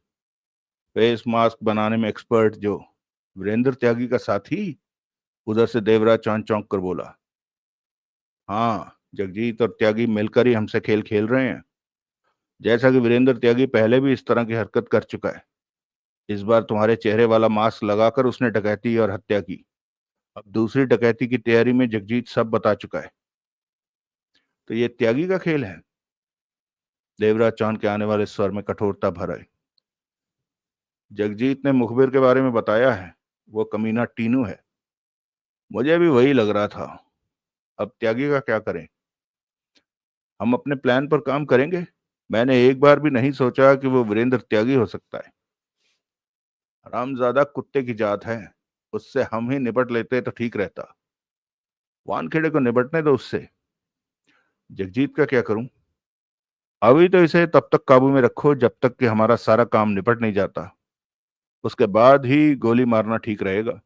फेस मास्क बनाने में एक्सपर्ट जो वीरेंद्र त्यागी का साथी। उधर से देवराज चांद चौंक कर बोला। हाँ, जगजीत और त्यागी मिलकर ही हमसे खेल खेल रहे हैं। जैसा कि वीरेंद्र त्यागी पहले भी इस तरह की हरकत कर चुका है। इस बार तुम्हारे चेहरे वाला मास्क लगाकर उसने डकैती और हत्या की। अब दूसरी डकैती की तैयारी में जगजीत सब बता चुका है। तो ये त्यागी का खेल है? देवराज चांद के आने वाले स्वर में कठोरता भर आई। जगजीत ने मुखबिर के बारे में बताया है। वो कमीना टीनू है। मुझे भी वही लग रहा था। अब त्यागी का क्या करें? हम अपने प्लान पर काम करेंगे। मैंने एक बार भी नहीं सोचा कि वो वीरेंद्र त्यागी हो सकता है। हरामजादा कुत्ते की जात है। उससे हम ही निपट लेते तो ठीक रहता। वानखेड़े को निपटने दो उससे। जगजीत का क्या करूं? अभी तो इसे तब तक काबू में रखो जब तक कि हमारा सारा काम निपट नहीं जाता। उसके बाद ही गोली मारना ठीक रहेगा।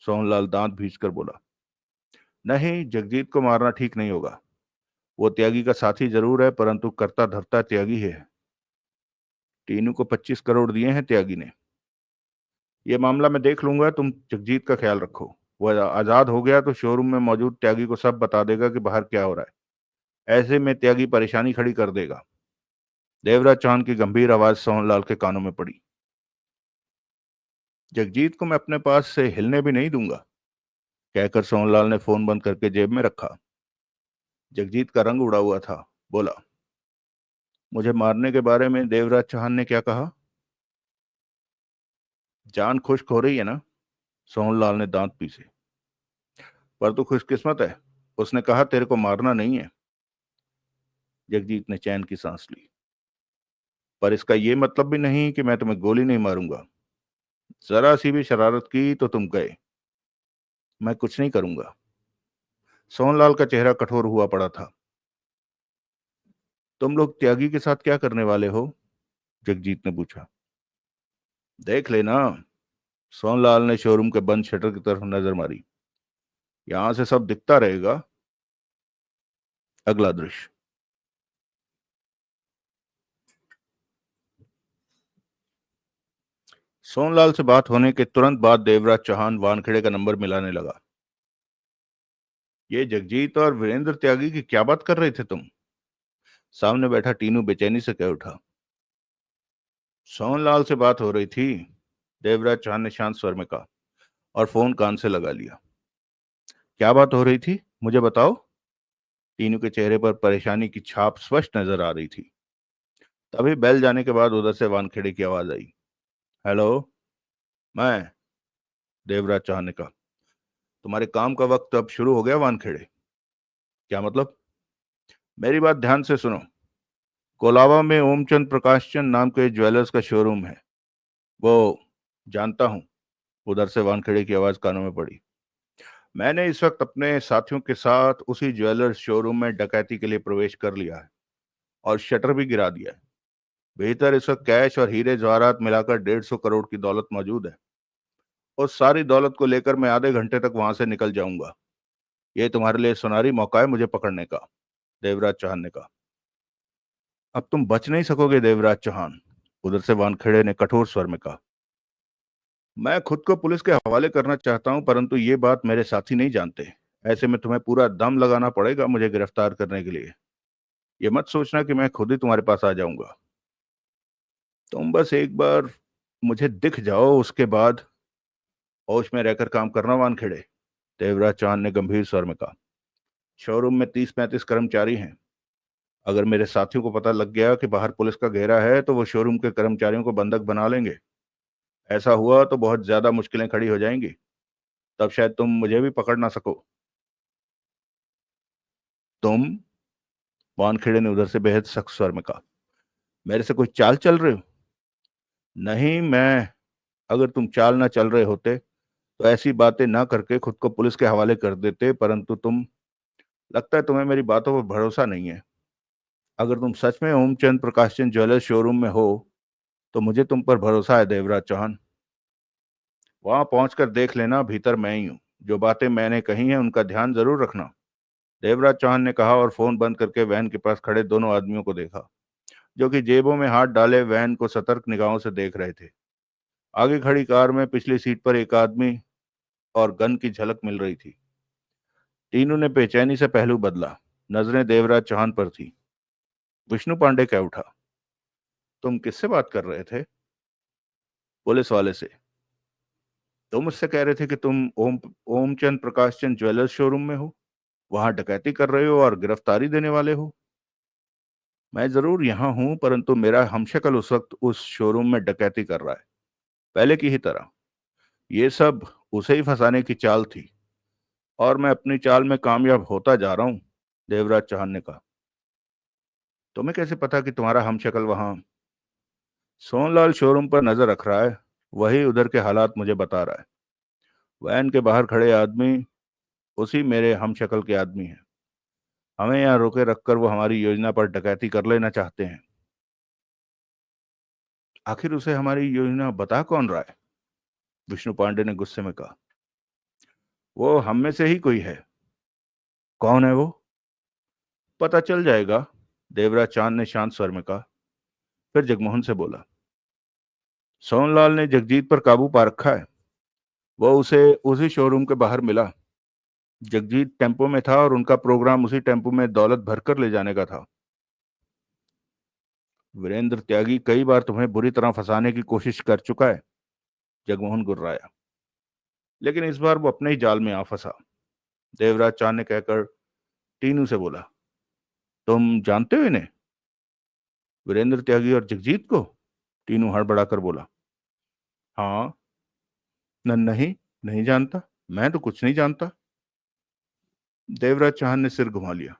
सोहनलाल दांत भींच कर बोला। नहीं, जगजीत को मारना ठीक नहीं होगा। वो त्यागी का साथी जरूर है, परंतु करता धरता त्यागी है। टीनू को 25 करोड़ दिए हैं त्यागी ने। ये मामला मैं देख लूंगा, तुम जगजीत का ख्याल रखो। वो आजाद हो गया तो शोरूम में मौजूद त्यागी को सब बता देगा कि बाहर क्या हो रहा है। ऐसे में त्यागी परेशानी खड़ी कर देगा। देवराज चौहान की गंभीर आवाज सोहनलाल के कानों में पड़ी। जगजीत को मैं अपने पास से हिलने भी नहीं दूंगा, कहकर सोहनलाल ने फोन बंद करके जेब में रखा। जगजीत का रंग उड़ा हुआ था। बोला, मुझे मारने के बारे में देवराज चौहान ने क्या कहा? जान खुश्क हो रही है ना? सोहनलाल ने दांत पीसे। पर तू खुशकिस्मत है, उसने कहा तेरे को मारना नहीं है। जगजीत ने चैन की सांस ली। पर इसका यह मतलब भी नहीं कि मैं तुम्हें गोली नहीं मारूंगा। जरा सी भी शरारत की तो तुम गए। मैं कुछ नहीं करूंगा। सोहनलाल का चेहरा कठोर हुआ पड़ा था। तुम लोग त्यागी के साथ क्या करने वाले हो? जगजीत ने पूछा। देख लेना। सोहनलाल ने शोरूम के बंद शटर की तरफ नजर मारी। यहां से सब दिखता रहेगा। अगला दृश्य। सोहनलाल से बात होने के तुरंत बाद देवराज चौहान वानखेड़े का नंबर मिलाने लगा। ये जगजीत और वीरेंद्र त्यागी की क्या बात कर रहे थे तुम? सामने बैठा टीनू बेचैनी से कह उठा। सोहनलाल से बात हो रही थी, देवराज चौहान ने शांत स्वर में कहा और फोन कान से लगा लिया। क्या बात हो रही थी, मुझे बताओ। टीनू के चेहरे पर परेशानी की छाप स्पष्ट नजर आ रही थी। तभी बेल जाने के बाद उधर से वानखेड़े की आवाज आई। हेलो। मैं। देवराज चौहान ने कहा। तुम्हारे काम का वक्त अब शुरू हो गया वानखेड़े। क्या मतलब? मेरी बात ध्यान से सुनो। कोलाबा में ओमचंद प्रकाशचंद नाम के ज्वेलर्स का शोरूम है। वो। जानता हूं। उधर से वानखेड़े की आवाज कानों में पड़ी। मैंने इस वक्त अपने साथियों के साथ उसी ज्वेलर्स शोरूम में डकैती के लिए प्रवेश कर लिया है और शटर भी गिरा दिया है। भीतर इस वक्त कैश और हीरे जवाहरात मिलाकर 150 करोड़ की दौलत मौजूद है। उस सारी दौलत को लेकर मैं आधे घंटे तक वहां से निकल जाऊंगा। ये तुम्हारे लिए सुनहरी मौका है मुझे पकड़ने का। देवराज चौहान ने कहा। अब तुम बच नहीं सकोगे देवराज चौहान, उधर से वानखेड़े ने कठोर स्वर में कहा। मैं खुद को पुलिस के हवाले करना चाहता हूं, परंतु ये बात मेरे साथी नहीं जानते। ऐसे में तुम्हें पूरा दम लगाना पड़ेगा मुझे गिरफ्तार करने के लिए। ये मत सोचना कि मैं खुद ही तुम्हारे पास आ जाऊंगा। तुम बस एक बार मुझे दिख जाओ, उसके बाद होश में रहकर काम करना वानखेड़े। देवराज चौहान ने गंभीर स्वर में कहा। शोरूम में 30-35 कर्मचारी हैं। अगर मेरे साथियों को पता लग गया कि बाहर पुलिस का घेरा है तो वो शोरूम के कर्मचारियों को बंधक बना लेंगे। ऐसा हुआ तो बहुत ज्यादा मुश्किलें खड़ी हो जाएंगी। तब शायद तुम मुझे भी पकड़ ना सको। तुम? वानखेड़े ने उधर से बेहद सख्त स्वर में कहा। मेरे से कोई चाल चल रहे हो? नहीं, मैं। अगर तुम चाल ना चल रहे होते तो ऐसी बातें ना करके खुद को पुलिस के हवाले कर देते, परंतु तुम। लगता है तुम्हें मेरी बातों पर भरोसा नहीं है। अगर तुम सच में ओमचंद प्रकाशचंद ज्वेलर्स शोरूम में हो तो मुझे तुम पर भरोसा है देवराज चौहान। वहां पहुंचकर देख लेना, भीतर मैं ही हूँ। जो बातें मैंने कही हैं उनका ध्यान जरूर रखना। देवराज चौहान ने कहा और फोन बंद करके वैन के पास खड़े दोनों आदमियों को देखा, जो कि जेबों में हाथ डाले वैन को सतर्क निगाहों से देख रहे थे। आगे खड़ी कार में पिछली सीट पर एक आदमी और गन की झलक मिल रही थी। तीनों ने बेचैनी से पहलू बदला। नजरें देवराज चौहान पर थी। विष्णु पांडे कह उठा। तुम किससे बात कर रहे थे? पुलिस वाले से। तुम मुझसे कह रहे थे कि तुम ओमचंद प्रकाशचंद ज्वेलर्स शोरूम में हो, वहां डकैती कर रहे हो और गिरफ्तारी देने वाले हो। मैं जरूर यहाँ हूं, परंतु मेरा हमशक्ल उस वक्त उस शोरूम में डकैती कर रहा है, पहले की ही तरह। ये सब उसे ही फंसाने की चाल थी और मैं अपनी चाल में कामयाब होता जा रहा हूं। देवराज चौहान ने कहा। तुम्हें कैसे पता कि तुम्हारा हमशक्ल वहां? सोनलाल शोरूम पर नजर रख रहा है, वही उधर के हालात मुझे बता रहा है। वैन के बाहर खड़े आदमी उसी मेरे हमशक्ल के आदमी हैं। हमें यहाँ रोके रखकर वो हमारी योजना पर डकैती कर लेना चाहते हैं। आखिर उसे हमारी योजना बता कौन रहा है? विष्णु पांडे ने गुस्से में कहा। वो हम में से ही कोई है। कौन है वो? पता चल जाएगा, देवराज चांद ने शांत स्वर में कहा। फिर जगमोहन से बोला, सोहनलाल ने जगजीत पर काबू पा रखा है। वो उसे उसी शोरूम के बाहर मिला। जगजीत टेम्पो में था और उनका प्रोग्राम उसी टेम्पो में दौलत भरकर ले जाने का था। वीरेंद्र त्यागी कई बार तुम्हें बुरी तरह फंसाने की कोशिश कर चुका है, जगमोहन गुर्राया, लेकिन इस बार वो अपने ही जाल में आ फंसा। देवराज चांद ने कहकर टीनू से बोला, तुम जानते हो इन्हें, वीरेंद्र त्यागी और जगजीत को? टीनू हड़बड़ाकर बोला, हाँ। नहीं, नहीं जानता। मैं तो कुछ नहीं जानता। देवराज चांद ने सिर घुमा लिया।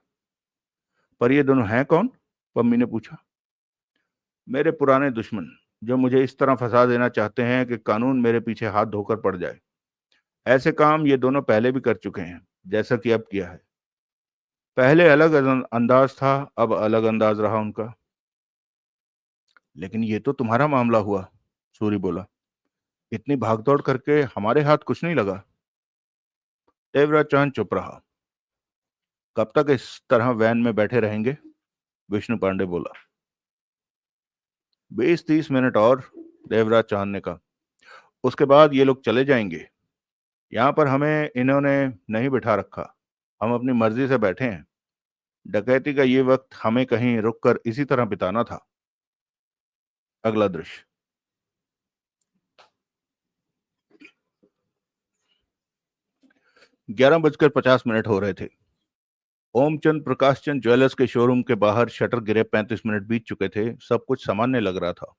पर ये दोनों हैं कौन? पम्मी ने पूछा। मेरे पुराने दुश्मन, जो मुझे इस तरह फंसा देना चाहते हैं कि कानून मेरे पीछे हाथ धोकर पड़ जाए। ऐसे काम ये दोनों पहले भी कर चुके हैं, जैसा कि अब किया है। पहले अलग अंदाज था, अब अलग अंदाज रहा उनका। लेकिन ये तो तुम्हारा मामला हुआ, सूरी बोला। इतनी भागदौड़ करके हमारे हाथ कुछ नहीं लगा। देवराज चांद चुप रहा। कब तक इस तरह वैन में बैठे रहेंगे? विष्णु पांडे बोला। 20-30 मिनट और, देवराज चांद ने कहा। उसके बाद ये लोग चले जाएंगे। यहाँ पर हमें इन्होंने नहीं बिठा रखा। हम अपनी मर्जी से बैठे हैं। डकैती का ये वक्त हमें कहीं रुककर इसी तरह बिताना था। अगला दृश्य। 11:50 हो रहे थे। ओमचंद प्रकाशचंद ज्वेलर्स के शोरूम के बाहर शटर गिरे 35 मिनट बीत चुके थे। सब कुछ सामान्य लग रहा था।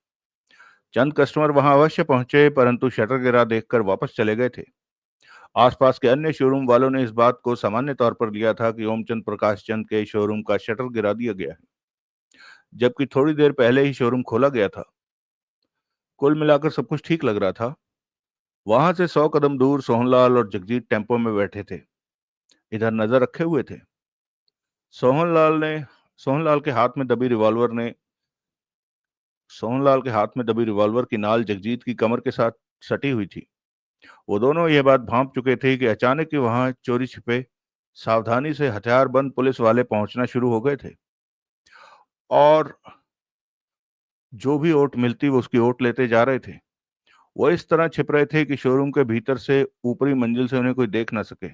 चंद कस्टमर वहां अवश्य पहुंचे, परंतु शटर गिरा देखकर वापस चले गए थे। आसपास के अन्य शोरूम वालों ने इस बात को सामान्य तौर पर लिया था कि ओमचंद प्रकाशचंद के शोरूम का शटर गिरा दिया गया है, जबकि थोड़ी देर पहले ही शोरूम खोला गया था। कुल मिलाकर सब कुछ ठीक लग रहा था। वहां से 100 कदम दूर सोहनलाल और जगजीत टेम्पो में बैठे थे, इधर नजर रखे हुए थे। सोहनलाल ने सोहनलाल के हाथ में दबी रिवॉल्वर ने सोहनलाल के हाथ में दबी रिवॉल्वर की नाल जगजीत की कमर के साथ सटी हुई थी। वो दोनों ये बात भांप चुके थे कि अचानक ही वहां चोरी छिपे, सावधानी से हथियारबंद पुलिस वाले पहुंचना शुरू हो गए थे और जो भी ओट मिलती वो उसकी ओट लेते जा रहे थे। वो इस तरह छिप रहे थे कि शोरूम के भीतर से ऊपरी मंजिल से उन्हें कोई देख न सके।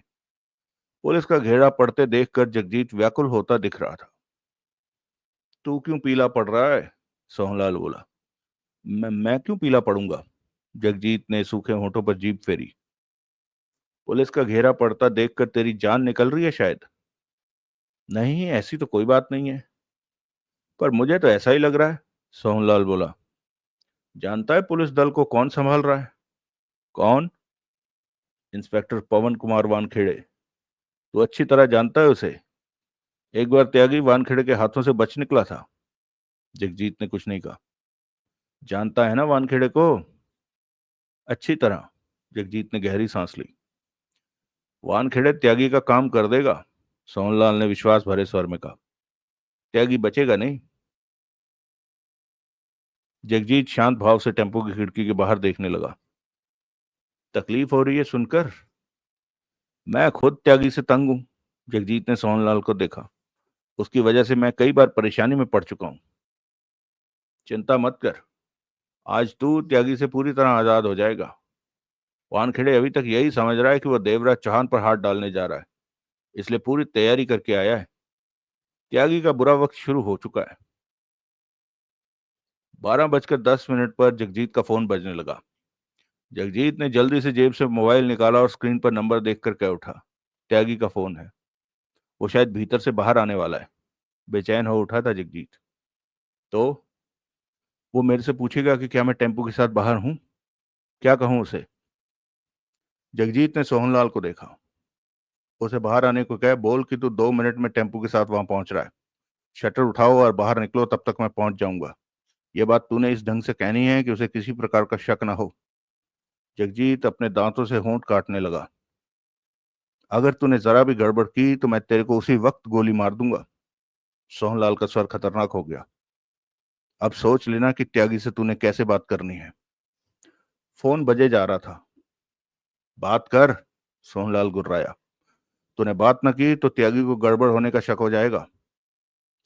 पुलिस का घेरा पड़ते देखकर जगजीत व्याकुल होता दिख रहा था। तू क्यों पीला पड़ रहा है? सोहनलाल बोला। मैं क्यों पीला पड़ूंगा? जगजीत ने सूखे होंठों पर जीभ फेरी। पुलिस का घेरा पड़ता देखकर तेरी जान निकल रही है शायद। नहीं, ऐसी तो कोई बात नहीं है। पर मुझे तो ऐसा ही लग रहा है, सोहनलाल बोला। जानता है पुलिस दल को कौन संभाल रहा है? कौन? इंस्पेक्टर पवन कुमार वानखेड़े। तू अच्छी तरह जानता है उसे। एक बार त्यागी वानखेड़े के हाथों से बच निकला था। जगजीत ने कुछ नहीं कहा। जानता है ना वानखेड़े को? अच्छी तरह। जगजीत ने गहरी सांस ली। वानखेड़े त्यागी का काम कर देगा, सोहनलाल ने विश्वास भरे स्वर में कहा। त्यागी बचेगा नहीं। जगजीत शांत भाव से टेम्पो की खिड़की के बाहर देखने लगा। तकलीफ हो रही है सुनकर? मैं खुद त्यागी से तंग हूं। जगजीत ने सोहनलाल को देखा। उसकी वजह से मैं कई बार परेशानी में पड़ चुका हूं। चिंता मत कर, आज तू त्यागी से पूरी तरह आजाद हो जाएगा। वानखेड़े अभी तक यही समझ रहा है कि वह देवराज चौहान पर हाथ डालने जा रहा है, इसलिए पूरी तैयारी करके आया है। त्यागी का बुरा वक्त शुरू हो चुका है। 12:10 पर जगजीत का फोन बजने लगा। जगजीत ने जल्दी से जेब से मोबाइल निकाला और स्क्रीन पर नंबर देखकर कह उठा, त्यागी का फोन है। वो शायद भीतर से बाहर आने वाला है। बेचैन हो उठा था जगजीत। तो वो मेरे से पूछेगा कि क्या मैं टेम्पो के साथ बाहर हूं? क्या कहूं उसे? जगजीत ने सोहनलाल को देखा। उसे बाहर आने को कह, बोल कि तू 2 मिनट में टेम्पो के साथ वहां पहुंच रहा है। शटर उठाओ और बाहर निकलो, तब तक मैं पहुंच जाऊंगा। यह बात तूने इस ढंग से कहनी है कि उसे किसी प्रकार का शक ना हो। जगजीत अपने दांतों से होंठ काटने लगा। अगर तूने जरा भी गड़बड़ की तो मैं तेरे को उसी वक्त गोली मार दूंगा। सोहनलाल का स्वर खतरनाक हो गया। अब सोच लेना कि त्यागी से तूने कैसे बात करनी है। फोन बजे जा रहा था। बात कर, सोहनलाल गुर्राया। तूने बात न की तो त्यागी को गड़बड़ होने का शक हो जाएगा।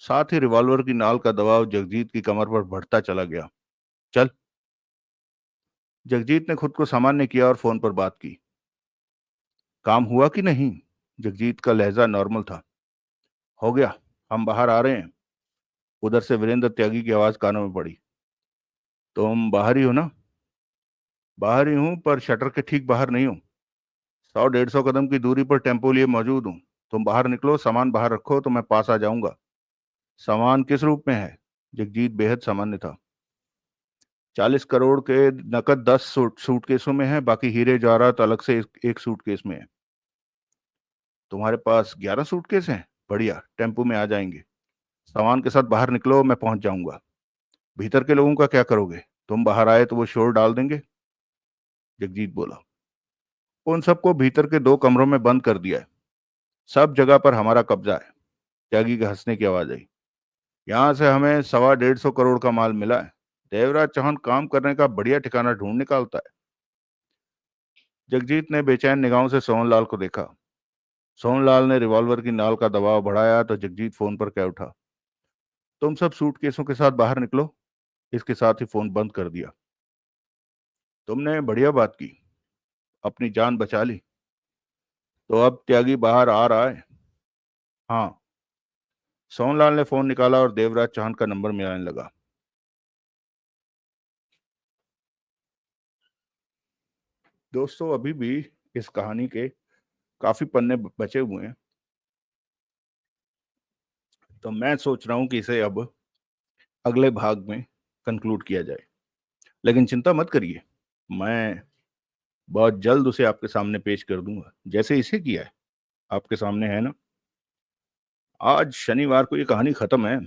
साथ ही रिवॉल्वर की नाल का दबाव जगजीत की कमर पर बढ़ता चला गया। चल। जगजीत ने खुद को सामान्य किया और फोन पर बात की। काम हुआ कि नहीं? जगजीत का लहजा नॉर्मल था। हो गया, हम बाहर आ रहे हैं। उधर से वीरेंद्र त्यागी की आवाज कानों में पड़ी। तुम बाहर ही हो ना? बाहर ही हूं, पर शटर के ठीक बाहर नहीं हूं। 100-150 कदम की दूरी पर टेम्पो लिए मौजूद हूं। तुम बाहर निकलो, सामान बाहर रखो तो मैं पास आ जाऊंगा। सामान किस रूप में है? जगजीत बेहद सामान्य था। 40 करोड़ के नकद 10 सूटकेसों में है, बाकी हीरे जवाहरात अलग से एक सूटकेस में है। तुम्हारे पास 11 सूटकेस हैं? बढ़िया, टेम्पो में आ जाएंगे। सामान के साथ बाहर निकलो, मैं पहुंच जाऊंगा। भीतर के लोगों का क्या करोगे? तुम बाहर आए तो वो शोर डाल देंगे। जगजीत बोला। उन सबको भीतर के 2 कमरों में बंद कर दिया है। सब जगह पर हमारा कब्जा है। त्यागी के हंसने की आवाज आई। यहां से हमें 125 करोड़ का माल मिला है। देवराज चौहान काम करने का बढ़िया ठिकाना ढूंढ निकालता है। जगजीत ने बेचैन निगाहों से सोहनलाल को देखा। सोहनलाल ने रिवॉल्वर की नाल का दबाव बढ़ाया तो जगजीत फोन पर कह उठा। तुम सब सूटकेसों के साथ बाहर निकलो। इसके साथ ही फोन बंद कर दिया। तुमने बढ़िया बात की, अपनी जान बचा ली। तो अब त्यागी बाहर आ रहा है? हाँ। सोहनलाल ने फोन निकाला और देवराज चौहान का नंबर मिलाने लगा। दोस्तों, अभी भी इस कहानी के काफी पन्ने बचे हुए हैं, तो मैं सोच रहा हूं कि इसे अब अगले भाग में कंक्लूड किया जाए। लेकिन चिंता मत करिए, मैं बहुत जल्द उसे आपके सामने पेश कर दूंगा, जैसे इसे किया है। आपके सामने है ना। आज शनिवार को ये कहानी खत्म है,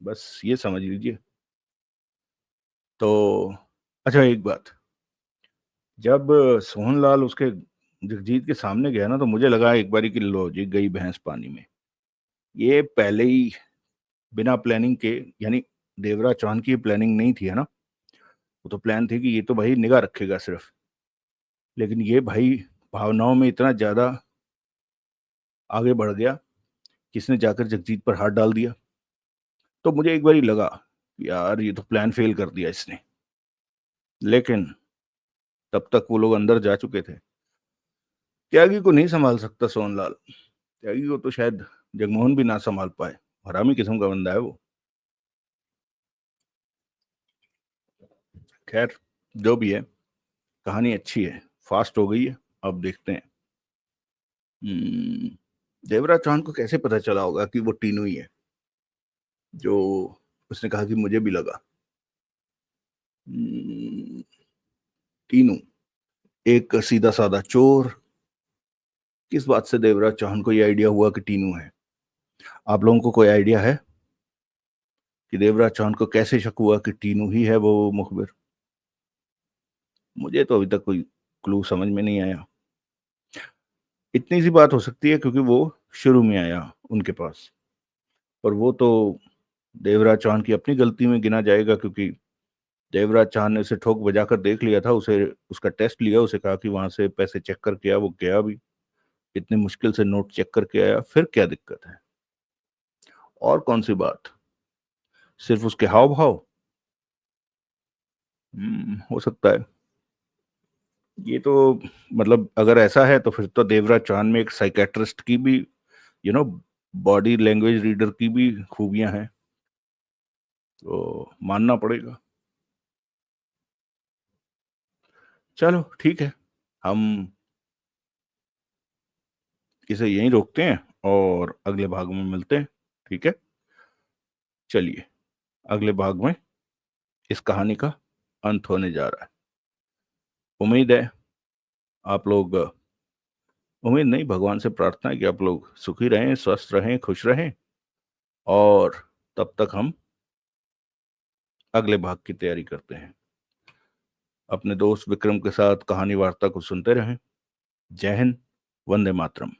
बस ये समझ लीजिए। तो अच्छा, एक बात। जब सोहनलाल उसके जगजीत के सामने गया ना, तो मुझे लगा एक बारी कि लो जी, गई भैंस पानी में। ये पहले ही बिना प्लानिंग के, यानी देवराज चौहान की प्लानिंग नहीं थी, है ना। वो तो प्लान थी कि ये तो भाई निगाह रखेगा सिर्फ। लेकिन ये भाई भावनाओं में इतना ज्यादा आगे बढ़ गया कि इसने जाकर जगजीत पर हाथ डाल दिया। तो मुझे एक बारी लगा कि यार ये तो प्लान फेल कर दिया इसने। लेकिन तब तक वो लोग अंदर जा चुके थे। त्यागी को नहीं संभाल सकता सोनलाल। त्यागी को तो शायद जगमोहन भी ना संभाल पाए। हरामी किस्म का बंदा है वो। खैर, जो भी है, कहानी अच्छी है, फास्ट हो गई है। अब देखते हैं। हम्म, देवराज चौहान को कैसे पता चला होगा कि वो टीनू ही है, जो उसने कहा कि मुझे भी लगा। हम्म, टीनू, एक सीधा साधा चोर। किस बात से देवराज चौहान को ये आइडिया हुआ कि टीनू है? आप लोगों को कोई आइडिया है कि देवराज चौहान को कैसे शक हुआ कि टीनू ही है वो मुखबिर? मुझे तो अभी तक कोई क्लू समझ में नहीं आया। इतनी सी बात हो सकती है क्योंकि वो शुरू में आया उनके पास, और वो तो देवराज चौहान की अपनी गलती में गिना जाएगा, क्योंकि देवराज चौहान ने उसे ठोक बजाकर देख लिया था। उसे उसका टेस्ट लिया, उसे कहा कि वहां से पैसे चेक करके आया, वो गया भी। इतनी मुश्किल से नोट चेक करके आया, फिर क्या दिक्कत है? और कौन सी बात? सिर्फ उसके हाव भाव? हो सकता है। ये तो मतलब अगर ऐसा है तो फिर तो देवराज चौहान में एक साइकेट्रिस्ट की भी, you know body language reader की भी खूबियां हैं, तो मानना पड़ेगा। चलो ठीक है, हम इसे यहीं रोकते हैं और अगले भाग में मिलते हैं। ठीक है, चलिए। अगले भाग में इस कहानी का अंत होने जा रहा है। उम्मीद है आप लोग, उम्मीद नहीं, भगवान से प्रार्थना है कि आप लोग सुखी रहें, स्वस्थ रहें, खुश रहें। और तब तक हम अगले भाग की तैयारी करते हैं। अपने दोस्त विक्रम के साथ कहानी वार्ता को सुनते रहें। जय हिंद, वंदे मातरम।